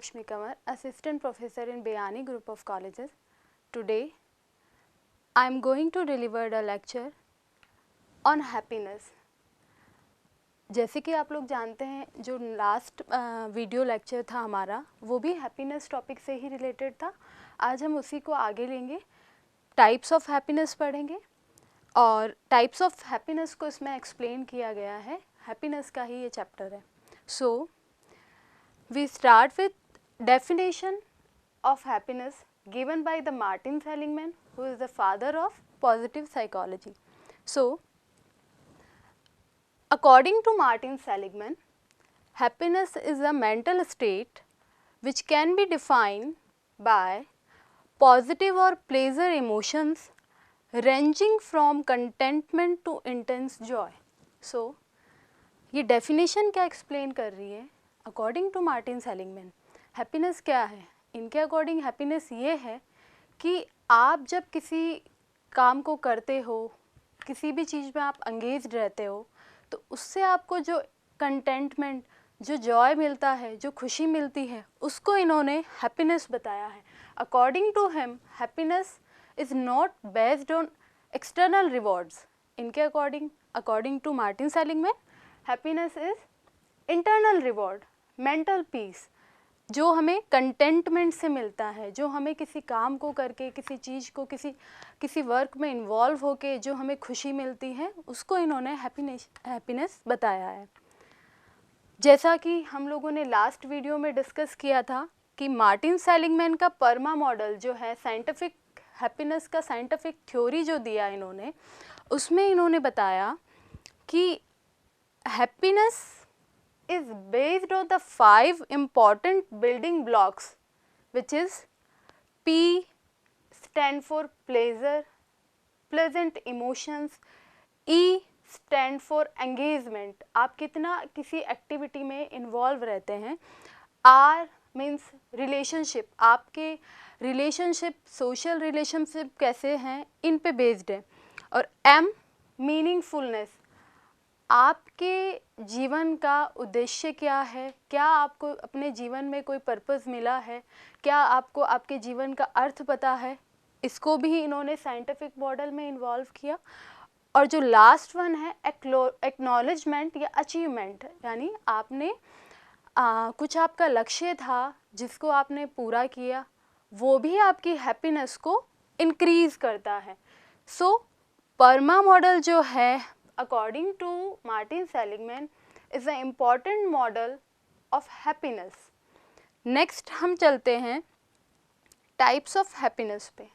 Lakshmi Kamar, Assistant Professor in Bayani Group of Colleges. Today, I am going to deliver a lecture on happiness. जैसे कि आप लोग जानते हैं, जो लास्ट वीडियो लेक्चर था हमारा, वो भी हैप्पीनेस टॉपिक से ही रिलेटेड था. आज हम उसी को आगे लेंगे. टाइप्स ऑफ हैप्पीनेस पढ़ेंगे और टाइप्स ऑफ हैप्पीनेस को इसमें एक्सप्लेन किया गया है. हैप्पीनेस का ही ये चैप्टर है. सो we start with definition of happiness given by the Martin Seligman, who is the father of positive psychology. So, according to Martin Seligman, happiness is a mental state which can be defined by positive or pleasure emotions ranging from contentment to intense joy. So, ये definition क्या explain कर रही है? According to Martin Seligman happiness क्या है? इनके according happiness ये है कि आप जब किसी काम को करते हो, किसी भी चीज़ में आप एंगेज रहते हो, तो उससे आपको जो कंटेंटमेंट, जो जॉय मिलता है, जो खुशी मिलती है, उसको इन्होंने हैप्पीनेस बताया है. According to him happiness is not based on external rewards. इनके according to Martin Seligman happiness is internal reward, mental peace, जो हमें कंटेंटमेंट से मिलता है, जो हमें किसी काम को करके, किसी चीज़ को, किसी वर्क में इन्वॉल्व होके जो हमें खुशी मिलती है, उसको इन्होंने हैप्पीनेस बताया है. जैसा कि हम लोगों ने लास्ट वीडियो में डिस्कस किया था कि मार्टिन सेलिगमैन का परमा मॉडल जो है, साइंटिफिक हैप्पीनेस का साइंटिफिक थ्योरी जो दिया इन्होंने, उसमें इन्होंने बताया कि happiness is based on the 5 important building blocks, which is P stand for pleasure, pleasant emotions, E stand for engagement, आप कितना किसी एक्टिविटी में इन्वॉल्व रहते हैं, R मीन्स रिलेशनशिप, आपके रिलेशनशिप, सोशल रिलेशनशिप कैसे हैं, इन पे बेस्ड है, और M मीनिंगफुलनेस, आपके जीवन का उद्देश्य क्या है, क्या आपको अपने जीवन में कोई पर्पस मिला है, क्या आपको आपके जीवन का अर्थ पता है, इसको भी इन्होंने साइंटिफिक मॉडल में इन्वॉल्व किया. और जो लास्ट वन है एक्नॉलेजमेंट या अचीवमेंट, यानी आपने कुछ आपका लक्ष्य था जिसको आपने पूरा किया, वो भी आपकी हैप्पीनेस को इंक्रीज़ करता है. सो परमा मॉडल जो है according to Martin Seligman is an important model of happiness. Next हम चलते हैं types of happiness पे.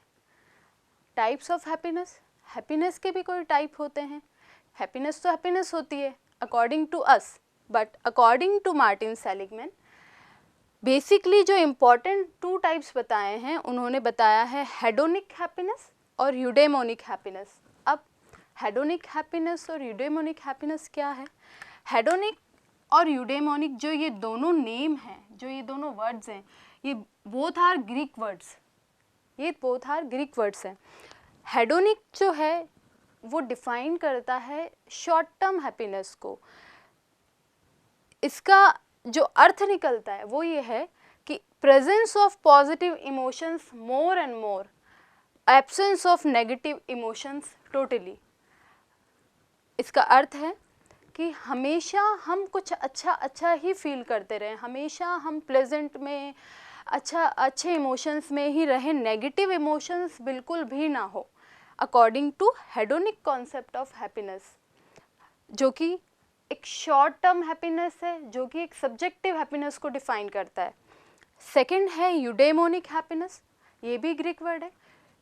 Types of happiness, happiness के भी कोई type होते हैं. Happiness तो happiness होती है according to us, but according to Martin Seligman basically जो important 2 types बताए हैं, उन्होंने बताया है hedonic happiness और eudaimonic happiness. अब हेडोनिक हैप्पीनेस और यूडेमोनिक हैप्पीनेस क्या है? हेडोनिक और यूडेमोनिक जो ये दोनों नेम हैं, जो ये दोनों वर्ड्स हैं, ये बोथ आर ग्रीक वर्ड्स हैं. हेडोनिक जो है वो डिफाइन करता है शॉर्ट टर्म हैप्पीनेस को. इसका जो अर्थ निकलता है वो ये है कि presence of positive emotions more and more, absence of negative emotions totally. इसका अर्थ है कि हमेशा हम कुछ अच्छा ही फील करते रहें, हमेशा हम प्लेजेंट में, अच्छे इमोशंस में ही रहें, नेगेटिव इमोशंस बिल्कुल भी ना हो, according to hedonic concept of happiness, जो कि एक शॉर्ट टर्म हैप्पीनेस है, जो कि एक सब्जेक्टिव हैप्पीनेस को डिफाइन करता है. सेकंड है यूडेमोनिक हैप्पीनेस, ये भी ग्रीक वर्ड है.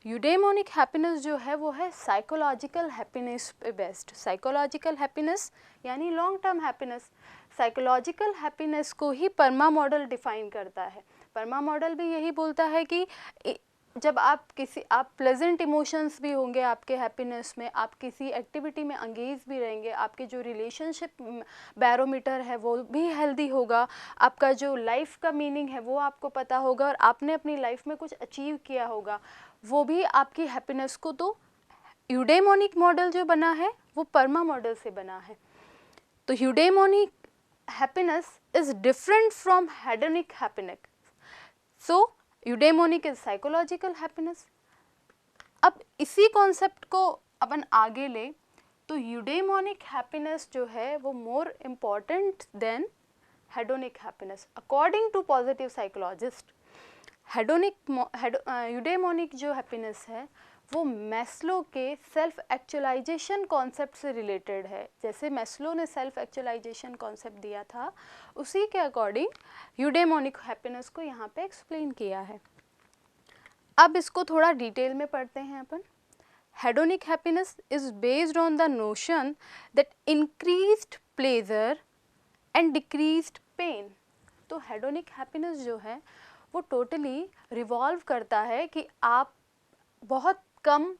यूडेमोनिक हैप्पीनेस जो है वो है साइकोलॉजिकल हैप्पीनेस पे बेस्ड. साइकोलॉजिकल हैप्पीनेस यानी long term happiness. Psychological happiness को ही परमा मॉडल डिफाइन करता है. परमा मॉडल भी यही बोलता है कि जब आप प्लेजेंट इमोशंस भी होंगे आपके हैप्पीनेस में, आप किसी एक्टिविटी में एंगेज भी रहेंगे, आपके जो रिलेशनशिप बैरोमीटर है वो भी हेल्दी होगा, आपका जो लाइफ का मीनिंग है वो आपको पता होगा, और आपने अपनी लाइफ में कुछ अचीव किया होगा, वो भी आपकी हैप्पीनेस को. तो यूडेमोनिक मॉडल जो बना है वो परमा मॉडल से बना है. तो eudaimonic happiness is different from hedonic happiness. So eudaimonic is psychological happiness. अब इसी कॉन्सेप्ट को अपन आगे ले तो यूडेमोनिक हैप्पीनेस जो है वो more important than hedonic happiness according to positive psychologist. Eudaimonic जो हैप्पीनेस है वो मैस्लो के सेल्फ एक्चुअलाइजेशन कॉन्सेप्ट से रिलेटेड है। जैसे मैस्लो ने सेल्फ एक्चुअलाइजेशन कॉन्सेप्ट दिया था उसी के अकॉर्डिंग यूडेमोनिक हैप्पीनेस को यहाँ पे एक्सप्लेन किया है। अब इसको थोड़ा डिटेल में पढ़ते हैं अपन। Hedonic happiness is based on the notion that increased pleasure and decreased pain. तो हेडोनिक हैप्पीनेस जो है वो टोटली रिवॉल्व करता है कि आप बहुत कम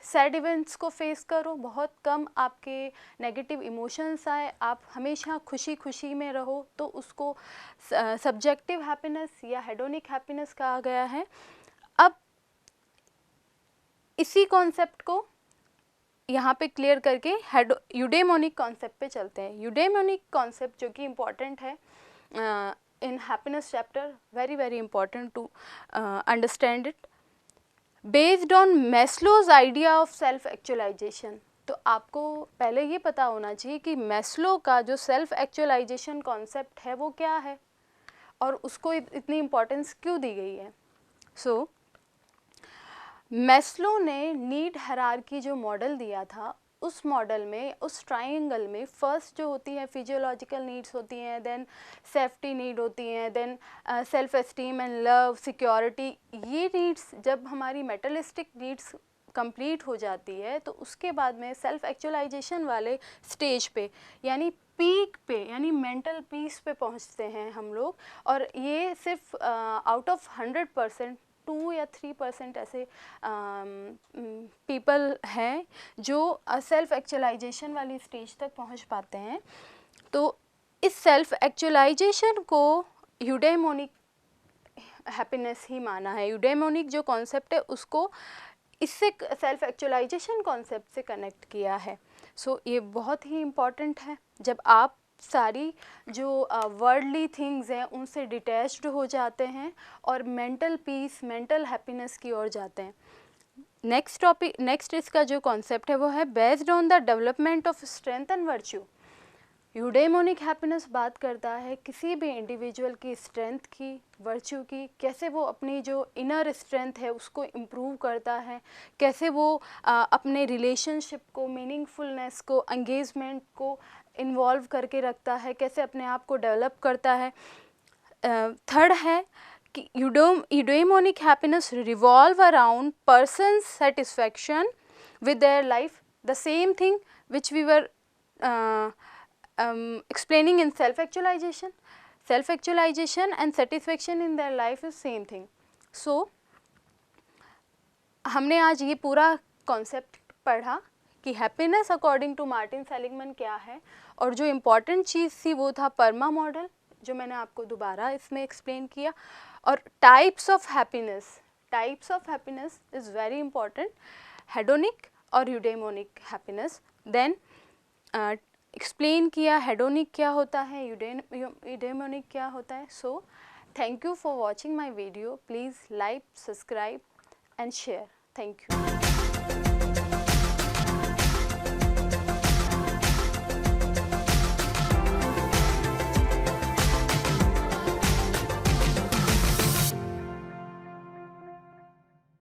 सैड इवेंट्स को फेस करो, बहुत कम आपके नेगेटिव इमोशंस आए, आप हमेशा खुशी खुशी में रहो, तो उसको सब्जेक्टिव हैप्पीनेस या हेडोनिक हैप्पीनेस कहा गया है। अब इसी कॉन्सेप्ट को यहाँ पे क्लियर करके यूडेमोनिक कॉन्सेप्ट पे चलते हैं। यूडेमोनिक कॉन्सेप्ट जो कि इम्पॉर्टेंट है in happiness chapter, very important to understand it. Based on Maslow's idea of self actualisation. तो आपको पहले ये पता होना चाहिए कि मैस्लो का जो सेल्फ एक्चुअलाइजेशन कॉन्सेप्ट है वो क्या है और उसको इतनी इम्पोर्टेंस क्यों दी गई है। सो मैस्लो ने नीड हायरार्की जो मॉडल दिया था उस मॉडल में, उस ट्राइंगल में फर्स्ट जो होती है फिजियोलॉजिकल नीड्स होती हैं, देन सेफ्टी नीड होती हैं, then self esteem and love, security. ये नीड्स जब हमारी मेटलिस्टिक नीड्स कंप्लीट हो जाती है तो उसके बाद में सेल्फ एक्चुअलाइजेशन वाले स्टेज पे यानी पीक पे यानी मेंटल पीस पे पहुंचते हैं हम लोग। और ये सिर्फ आउट ऑफ 100% 2 या 3% ऐसे पीपल हैं जो सेल्फ एक्चुअलाइजेशन वाली स्टेज तक पहुंच पाते हैं। तो इस सेल्फ एक्चुअलाइजेशन को यूडेमोनिक हैप्पीनेस ही माना है। यूडेमोनिक जो कॉन्सेप्ट है उसको इससे सेल्फ एक्चुअलाइजेशन कॉन्सेप्ट से कनेक्ट किया है। सो ये बहुत ही इम्पॉर्टेंट है। जब आप सारी जो वर्ल्डली थिंग्स हैं उनसे डिटैच्ड हो जाते हैं और मेंटल पीस, मेंटल हैप्पीनेस की ओर जाते हैं। नेक्स्ट इसका जो कॉन्सेप्ट है वो है based on the development of strength and virtue. Eudaimonic happiness बात करता है किसी भी इंडिविजुअल की स्ट्रेंथ की, वर्च्यू की, कैसे वो अपनी जो इनर स्ट्रेंथ है उसको इम्प्रूव करता है, कैसे वो अपने रिलेशनशिप को, मीनिंगफुलनेस को, एंगेजमेंट को इन्वॉल्व करके रखता है, कैसे अपने आप को डेवलप करता है। थर्ड है कि eudaimonic happiness revolve around person's satisfaction with their life, the same thing which we were explaining in self-actualization. Self-actualization and satisfaction in their life is same thing. So हमने आज ये पूरा कॉन्सेप्ट पढ़ा कि happiness according to Martin Seligman क्या है, और जो इम्पॉर्टेंट चीज़ थी वो था परमा मॉडल जो मैंने आपको दोबारा इसमें एक्सप्लेन किया, और types of happiness is very important, hedonic और यूडेमोनिक हैप्पीनेस। देन एक्सप्लेन किया हेडोनिक क्या होता है, यूडेमोनिक क्या होता है। So thank you for watching my video. Please like, subscribe and share. Thank you.